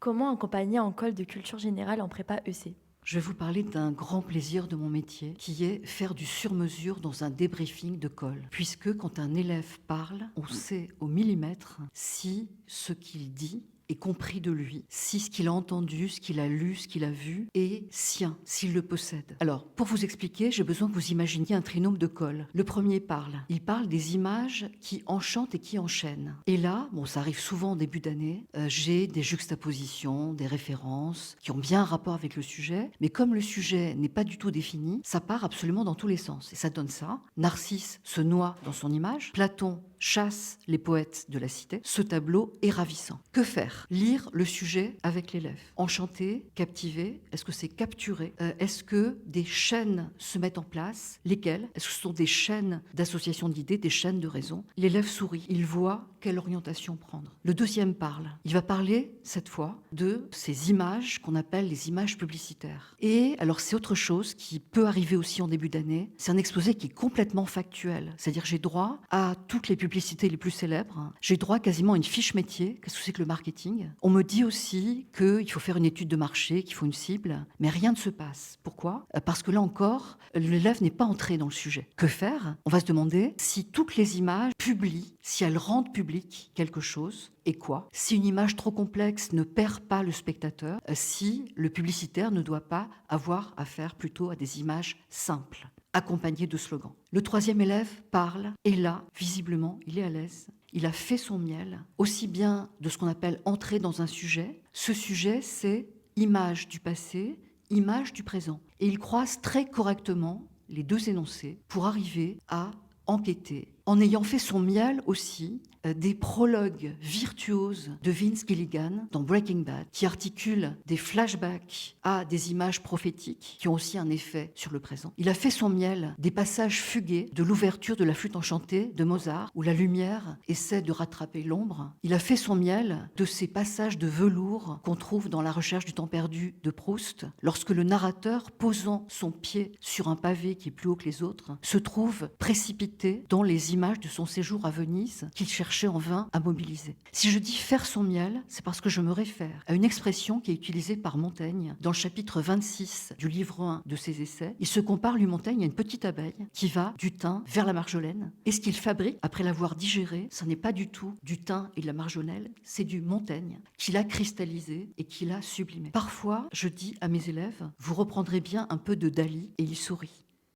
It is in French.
Comment accompagner en col de culture générale en prépa EC? Je vais vous parler d'un grand plaisir de mon métier, qui est faire du sur-mesure dans un débriefing de colle. Puisque quand un élève parle, on sait au millimètre si ce qu'il dit est compris de lui, si ce qu'il a entendu, ce qu'il a lu, ce qu'il a vu est sien, s'il le possède. Alors, pour vous expliquer, j'ai besoin que vous imaginiez un trinôme de colle. Le premier parle. Il parle des images qui enchantent et qui enchaînent. Et là, bon, ça arrive souvent en début d'année, j'ai des juxtapositions, des références qui ont bien un rapport avec le sujet, mais comme le sujet n'est pas du tout défini, ça part absolument dans tous les sens. Et ça donne ça. Narcisse se noie dans son image. Platon chasse les poètes de la cité. Ce tableau est ravissant. Que faire? Lire le sujet avec l'élève. Enchanté, captivé, est-ce que c'est capturé? Est-ce que des chaînes se mettent en place? Lesquelles? Est-ce que ce sont des chaînes d'association d'idées, des chaînes de raison? L'élève sourit, il voit quelle orientation prendre. Le deuxième parle. Il va parler, cette fois, de ces images qu'on appelle les images publicitaires. Et alors c'est autre chose qui peut arriver aussi en début d'année, c'est un exposé qui est complètement factuel. C'est-à-dire j'ai droit à toutes les publicités les plus célèbres, j'ai droit quasiment à une fiche métier, qu'est-ce que c'est que le marketing. On me dit aussi qu'il faut faire une étude de marché, qu'il faut une cible, mais rien ne se passe. Pourquoi? Parce que là encore, l'élève n'est pas entré dans le sujet. Que faire? On va se demander si toutes les images publient, si elles rendent public quelque chose, et quoi? Si une image trop complexe ne perd pas le spectateur, si le publicitaire ne doit pas avoir affaire plutôt à des images simples, accompagnées de slogans. Le troisième élève parle, et là, visiblement, il est à l'aise. Il a fait son miel, aussi bien de ce qu'on appelle entrer dans un sujet. Ce sujet, c'est image du passé, image du présent. Et il croise très correctement les deux énoncés pour arriver à enquêter, en ayant fait son miel aussi des prologues virtuoses de Vince Gilligan dans Breaking Bad, qui articulent des flashbacks à des images prophétiques qui ont aussi un effet sur le présent. Il a fait son miel des passages fugués de l'ouverture de la flûte enchantée de Mozart, où la lumière essaie de rattraper l'ombre. Il a fait son miel de ces passages de velours qu'on trouve dans La recherche du temps perdu de Proust, lorsque le narrateur, posant son pied sur un pavé qui est plus haut que les autres, se trouve précipité dans les images de son séjour à Venise qu'il cherchait en vain à mobiliser. Si je dis faire son miel, c'est parce que je me réfère à une expression qui est utilisée par Montaigne dans le chapitre 26 du livre 1 de ses essais. Il se compare, lui Montaigne, à une petite abeille qui va du thym vers la marjolaine. Et ce qu'il fabrique, après l'avoir digéré, ce n'est pas du tout du thym et de la marjolaine, c'est du Montaigne qu'il a cristallisé et qu'il a sublimé. Parfois, je dis à mes élèves, vous reprendrez bien un peu de Dali, et ils sourient.